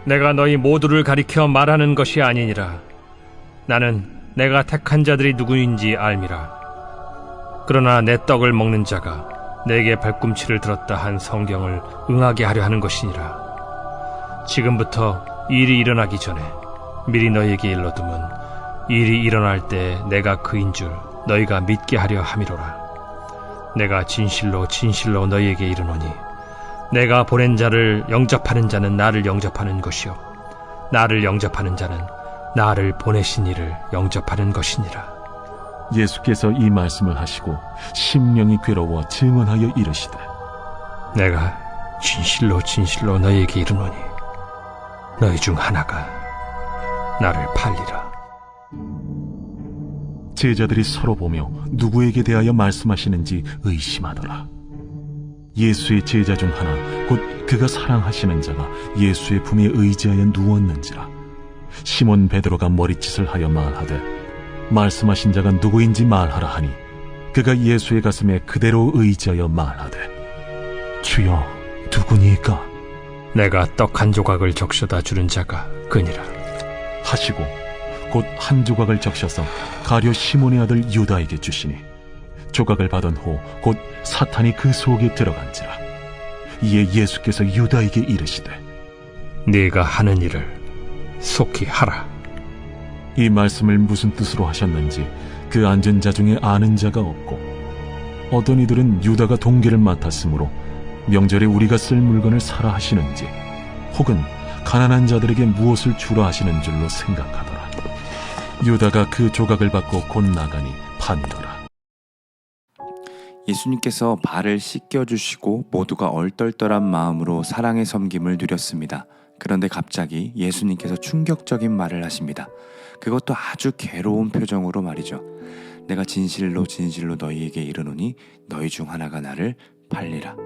내가 너희 모두를 가리켜 말하는 것이 아니니라. 나는 내가 택한 자들이 누구인지 알미라. 그러나 내 떡을 먹는 자가 내게 발꿈치를 들었다 한 성경을 응하게 하려 하는 것이니라. 지금부터 일이 일어나기 전에 미리 너희에게 일러두면 일이 일어날 때 내가 그인 줄 너희가 믿게 하려 함이로라. 내가 진실로 진실로 너희에게 이르노니 내가 보낸 자를 영접하는 자는 나를 영접하는 것이요 나를 영접하는 자는 나를 보내신 이를 영접하는 것이니라. 예수께서 이 말씀을 하시고 심령이 괴로워 증언하여 이르시되 내가 진실로 진실로 너희에게 이르노니 너희 중 하나가 나를 팔리라. 제자들이 서로 보며 누구에게 대하여 말씀하시는지 의심하더라. 예수의 제자 중 하나 곧 그가 사랑하시는 자가 예수의 품에 의지하여 누웠는지라. 시몬 베드로가 머리짓을 하여 말하되 말씀하신 자가 누구인지 말하라 하니 그가 예수의 가슴에 그대로 의지하여 말하되 주여 누구니까? 내가 떡 한 조각을 적셔다 주는 자가 그니라 하시고 곧 한 조각을 적셔서 가룟 시몬의 아들 유다에게 주시니 조각을 받은 후 곧 사탄이 그 속에 들어간지라. 이에 예수께서 유다에게 이르시되 네가 하는 일을 속히 하라. 이 말씀을 무슨 뜻으로 하셨는지 그 앉은 자 중에 아는 자가 없고 어떤 이들은 유다가 동계를 맡았으므로 명절에 우리가 쓸 물건을 사라 하시는지 혹은 가난한 자들에게 무엇을 주라 하시는 줄로 생각하더라. 유다가 그 조각을 받고 곧 나가니 판더라. 예수님께서 발을 씻겨주시고 모두가 얼떨떨한 마음으로 사랑의 섬김을 누렸습니다. 그런데 갑자기 예수님께서 충격적인 말을 하십니다. 그것도 아주 괴로운 표정으로 말이죠. 내가 진실로 진실로 너희에게 이르노니 너희 중 하나가 나를 팔리라.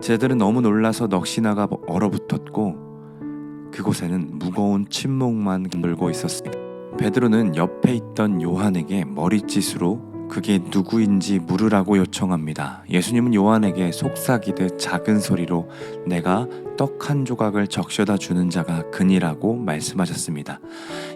제자들은 너무 놀라서 넋이나가 얼어붙었고 그곳에는 무거운 침묵만 돌고 있었습니다. 베드로는 옆에 있던 요한에게 머리짓으로 그게 누구인지 물으라고 요청합니다. 예수님은 요한에게 속삭이듯 작은 소리로 내가 떡 한 조각을 적셔다 주는 자가 그니라고 말씀하셨습니다.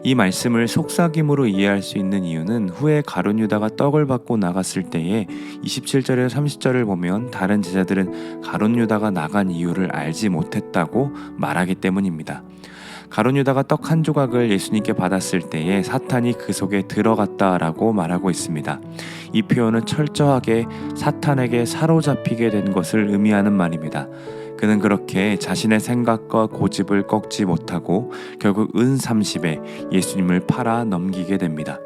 이 말씀을 속삭임으로 이해할 수 있는 이유는 후에 가룟 유다가 떡을 받고 나갔을 때에 27절에서 30절을 보면 다른 제자들은 가룟 유다가 나간 이유를 알지 못했다고 말하기 때문입니다. 가룟 유다가 떡 한 조각을 예수님께 받았을 때에 사탄이 그 속에 들어갔다라고 말하고 있습니다. 이 표현은 철저하게 사탄에게 사로잡히게 된 것을 의미하는 말입니다. 그는 그렇게 자신의 생각과 고집을 꺾지 못하고 결국 은 30에 예수님을 팔아 넘기게 됩니다.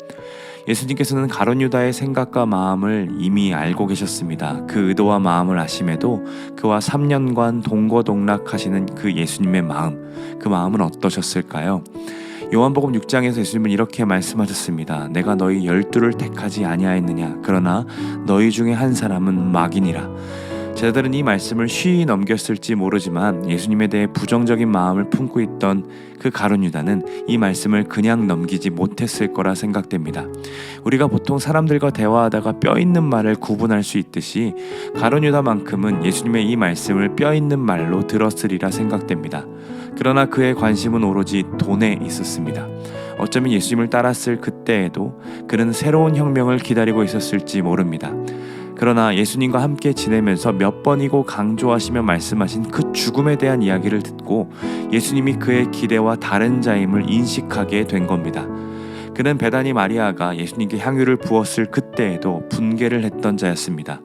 예수님께서는 가룟 유다의 생각과 마음을 이미 알고 계셨습니다. 그 의도와 마음을 아심에도 그와 3년간 동거동락하시는 그 예수님의 마음, 그 마음은 어떠셨을까요? 요한복음 6장에서 예수님은 이렇게 말씀하셨습니다. 내가 너희 12를 택하지 아니하였느냐? 그러나 너희 중에 한 사람은 마귀니라. 제자들은 이 말씀을 쉬이 넘겼을지 모르지만 예수님에 대해 부정적인 마음을 품고 있던 그 가룟 유다는 이 말씀을 그냥 넘기지 못했을 거라 생각됩니다. 우리가 보통 사람들과 대화하다가 뼈 있는 말을 구분할 수 있듯이 가룟 유다만큼은 예수님의 이 말씀을 뼈 있는 말로 들었으리라 생각됩니다. 그러나 그의 관심은 오로지 돈에 있었습니다. 어쩌면 예수님을 따랐을 그때에도 그는 새로운 혁명을 기다리고 있었을지 모릅니다. 그러나 예수님과 함께 지내면서 몇 번이고 강조하시며 말씀하신 그 죽음에 대한 이야기를 듣고 예수님이 그의 기대와 다른 자임을 인식하게 된 겁니다. 그는 베다니 마리아가 예수님께 향유를 부었을 그때에도 분개를 했던 자였습니다.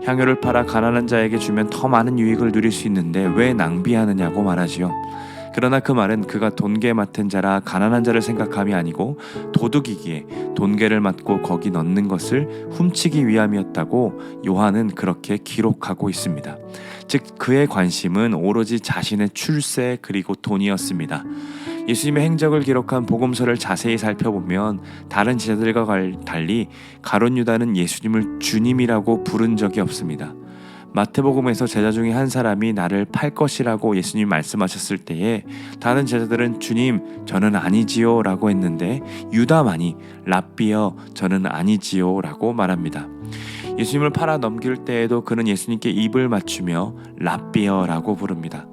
향유를 팔아 가난한 자에게 주면 더 많은 유익을 누릴 수 있는데 왜 낭비하느냐고 말하지요. 그러나 그 말은 그가 돈개 맡은 자라 가난한 자를 생각함이 아니고 도둑이기에 돈개를 맡고 거기 넣는 것을 훔치기 위함이었다고 요한은 그렇게 기록하고 있습니다. 즉 그의 관심은 오로지 자신의 출세 그리고 돈이었습니다. 예수님의 행적을 기록한 복음서를 자세히 살펴보면 다른 제자들과 달리 가룟 유다는 예수님을 주님이라고 부른 적이 없습니다. 마태복음에서 제자 중에 한 사람이 나를 팔 것이라고 예수님이 말씀하셨을 때에 다른 제자들은 주님 저는 아니지요 라고 했는데 유다만이 랍비여 저는 아니지요 라고 말합니다. 예수님을 팔아 넘길 때에도 그는 예수님께 입을 맞추며 랍비여 라고 부릅니다.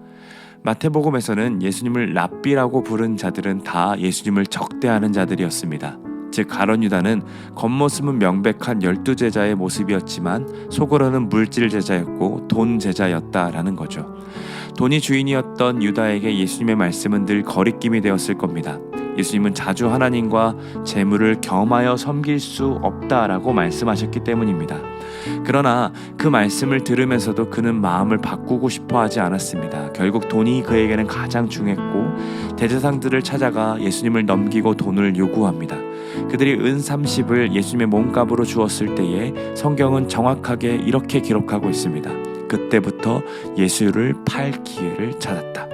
마태복음에서는 예수님을 랍비라고 부른 자들은 다 예수님을 적대하는 자들이었습니다. 즉 가룟 유다는 겉모습은 명백한 12제자의 모습이었지만 속으로는 물질 제자였고 돈 제자였다라는 거죠. 돈이 주인이었던 유다에게 예수님의 말씀은 늘 거리낌이 되었을 겁니다. 예수님은 자주 하나님과 재물을 겸하여 섬길 수 없다라고 말씀하셨기 때문입니다. 그러나 그 말씀을 들으면서도 그는 마음을 바꾸고 싶어 하지 않았습니다. 결국 돈이 그에게는 가장 중요했고 대제사장들을 찾아가 예수님을 넘기고 돈을 요구합니다. 그들이 은 30을 예수님의 몸값으로 주었을 때에 성경은 정확하게 이렇게 기록하고 있습니다. 그때부터 예수를 팔 기회를 찾았다.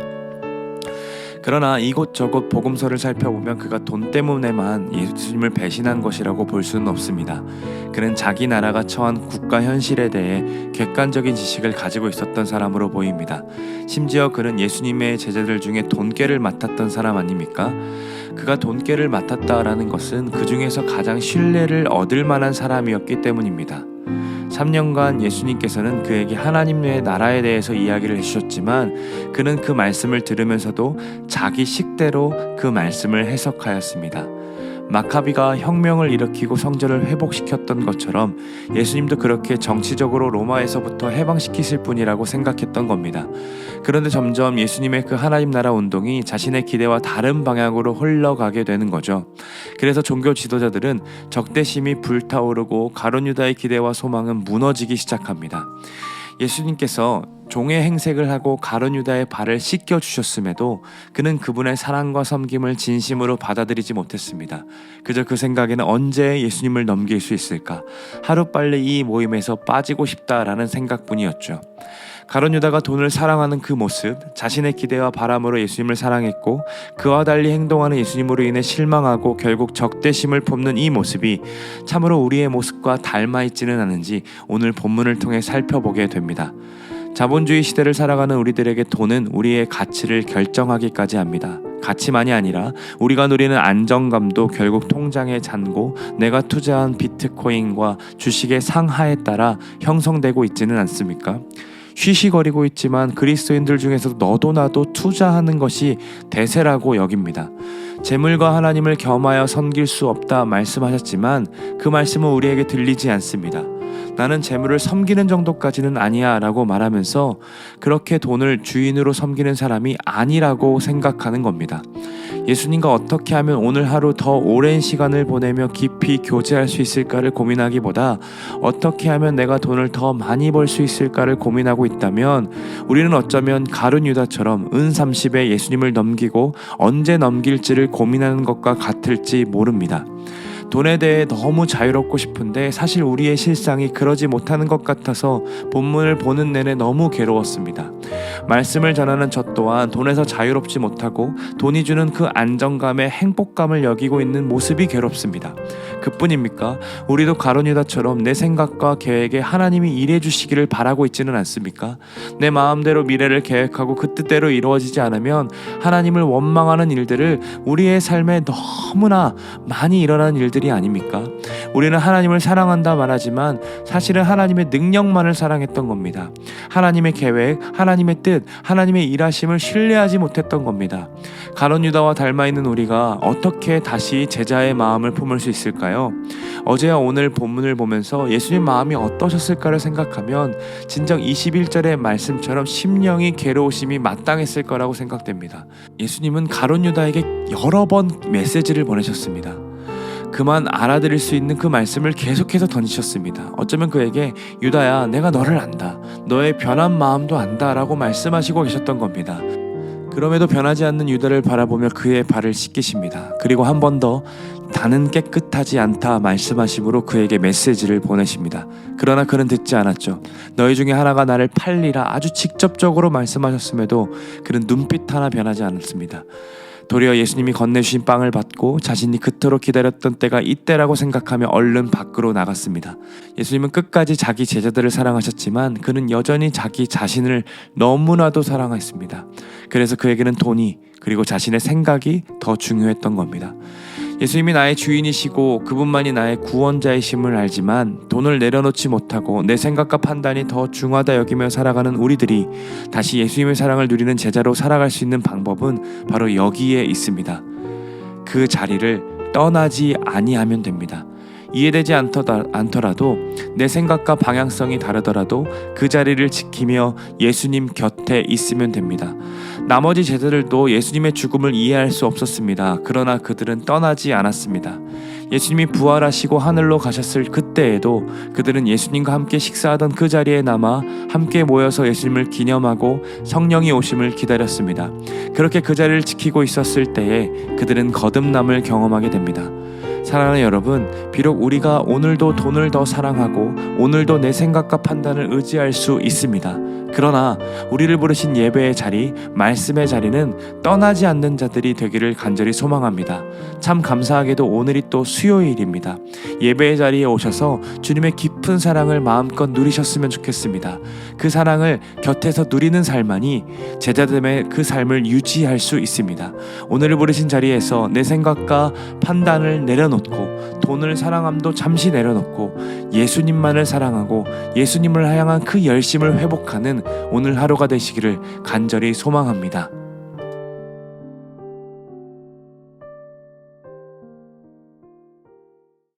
그러나 이곳저곳 복음서를 살펴보면 그가 돈 때문에만 예수님을 배신한 것이라고 볼 수는 없습니다. 그는 자기 나라가 처한 국가 현실에 대해 객관적인 지식을 가지고 있었던 사람으로 보입니다. 심지어 그는 예수님의 제자들 중에 돈깨를 맡았던 사람 아닙니까? 그가 돈깨를 맡았다라는 것은 그 중에서 가장 신뢰를 얻을 만한 사람이었기 때문입니다. 3년간 예수님께서는 그에게 하나님의 나라에 대해서 이야기를 해주셨지만 그는 그 말씀을 들으면서도 자기 식대로 그 말씀을 해석하였습니다. 마카비가 혁명을 일으키고 성전을 회복시켰던 것처럼 예수님도 그렇게 정치적으로 로마에서부터 해방시키실 분이라고 생각했던 겁니다. 그런데 점점 예수님의 그 하나님 나라 운동이 자신의 기대와 다른 방향으로 흘러가게 되는 거죠. 그래서 종교 지도자들은 적대심이 불타오르고 가룟 유다의 기대와 소망은 무너지기 시작합니다. 예수님께서 종의 행색을 하고 가룟 유다의 발을 씻겨 주셨음에도 그는 그분의 사랑과 섬김을 진심으로 받아들이지 못했습니다. 그저 그 생각에는 언제 예수님을 넘길 수 있을까? 하루빨리 이 모임에서 빠지고 싶다라는 생각뿐이었죠. 가룟 유다가 돈을 사랑하는 그 모습, 자신의 기대와 바람으로 예수님을 사랑했고 그와 달리 행동하는 예수님으로 인해 실망하고 결국 적대심을 품는 이 모습이 참으로 우리의 모습과 닮아 있지는 않은지 오늘 본문을 통해 살펴보게 됩니다. 자본주의 시대를 살아가는 우리들에게 돈은 우리의 가치를 결정하기까지 합니다. 가치만이 아니라 우리가 누리는 안정감도 결국 통장의 잔고 내가 투자한 비트코인과 주식의 상하에 따라 형성되고 있지는 않습니까? 쉬쉬거리고 있지만 그리스도인들 중에서도 너도 나도 투자하는 것이 대세라고 여깁니다. 재물과 하나님을 겸하여 섬길 수 없다 말씀하셨지만 그 말씀은 우리에게 들리지 않습니다. 나는 재물을 섬기는 정도까지는 아니야 라고 말하면서 그렇게 돈을 주인으로 섬기는 사람이 아니라고 생각하는 겁니다. 예수님과 어떻게 하면 오늘 하루 더 오랜 시간을 보내며 깊이 교제할 수 있을까를 고민하기보다 어떻게 하면 내가 돈을 더 많이 벌 수 있을까를 고민하고 있다면 우리는 어쩌면 가룟 유다처럼 은 30에 예수님을 넘기고 언제 넘길지를 고민하는 것과 같을지 모릅니다. 돈에 대해 너무 자유롭고 싶은데 사실 우리의 실상이 그러지 못하는 것 같아서 본문을 보는 내내 너무 괴로웠습니다. 말씀을 전하는 저 또한 돈에서 자유롭지 못하고 돈이 주는 그 안정감에 행복감을 여기고 있는 모습이 괴롭습니다. 그뿐입니까? 우리도 가룟 유다처럼 내 생각과 계획에 하나님이 일해 주시기를 바라고 있지는 않습니까? 내 마음대로 미래를 계획하고 그 뜻대로 이루어지지 않으면 하나님을 원망하는 일들을 우리의 삶에 너무나 많이 일어나는 일들이 아닙니까? 우리는 하나님을 사랑한다 말하지만 사실은 하나님의 능력만을 사랑했던 겁니다. 하나님의 계획, 하나님의 뜻, 하나님의 일하심을 신뢰하지 못했던 겁니다. 가룟 유다와 닮아있는 우리가 어떻게 다시 제자의 마음을 품을 수 있을까요? 어제와 오늘 본문을 보면서 예수님 마음이 어떠셨을까를 생각하면 진정 21절의 말씀처럼 심령이 괴로우심이 마땅했을 거라고 생각됩니다. 예수님은 가룟 유다에게 여러 번 메시지를 보내셨습니다. 그만 알아들을 수 있는 그 말씀을 계속해서 던지셨습니다. 어쩌면 그에게 유다야 내가 너를 안다. 너의 변한 마음도 안다 라고 말씀하시고 계셨던 겁니다. 그럼에도 변하지 않는 유다를 바라보며 그의 발을 씻기십니다. 그리고 한 번 더 나는 깨끗하지 않다 말씀하심으로 그에게 메시지를 보내십니다. 그러나 그는 듣지 않았죠. 너희 중에 하나가 나를 팔리라 아주 직접적으로 말씀하셨음에도 그는 눈빛 하나 변하지 않았습니다. 도리어 예수님이 건네주신 빵을 받고 자신이 그토록 기다렸던 때가 이때라고 생각하며 얼른 밖으로 나갔습니다. 예수님은 끝까지 자기 제자들을 사랑하셨지만 그는 여전히 자기 자신을 너무나도 사랑했습니다. 그래서 그에게는 돈이 그리고 자신의 생각이 더 중요했던 겁니다. 예수님이 나의 주인이시고 그분만이 나의 구원자이심을 알지만 돈을 내려놓지 못하고 내 생각과 판단이 더 중하다 여기며 살아가는 우리들이 다시 예수님의 사랑을 누리는 제자로 살아갈 수 있는 방법은 바로 여기에 있습니다. 그 자리를 떠나지 아니하면 됩니다. 이해되지 않더라도 내 생각과 방향성이 다르더라도 그 자리를 지키며 예수님 곁에 있으면 됩니다. 나머지 제자들도 예수님의 죽음을 이해할 수 없었습니다. 그러나 그들은 떠나지 않았습니다. 예수님이 부활하시고 하늘로 가셨을 그때에도 그들은 예수님과 함께 식사하던 그 자리에 남아 함께 모여서 예수님을 기념하고 성령이 오심을 기다렸습니다. 그렇게 그 자리를 지키고 있었을 때에 그들은 거듭남을 경험하게 됩니다. 사랑하는 여러분, 비록 우리가 오늘도 돈을 더 사랑하고 오늘도 내 생각과 판단을 의지할 수 있습니다. 그러나 우리를 부르신 예배의 자리, 말씀의 자리는 떠나지 않는 자들이 되기를 간절히 소망합니다. 참 감사하게도 오늘이 또 수요일입니다. 예배의 자리에 오셔서 주님의 깊은 사랑을 마음껏 누리셨으면 좋겠습니다. 그 사랑을 곁에서 누리는 삶만이 제자됨의 그 삶을 유지할 수 있습니다. 오늘을 부르신 자리에서 내 생각과 판단을 내려놓고 돈을 사랑함도 잠시 내려놓고 예수님만을 사랑하고 예수님을 향한 그 열심을 회복하는 오늘 하루가 되시기를 간절히 소망합니다.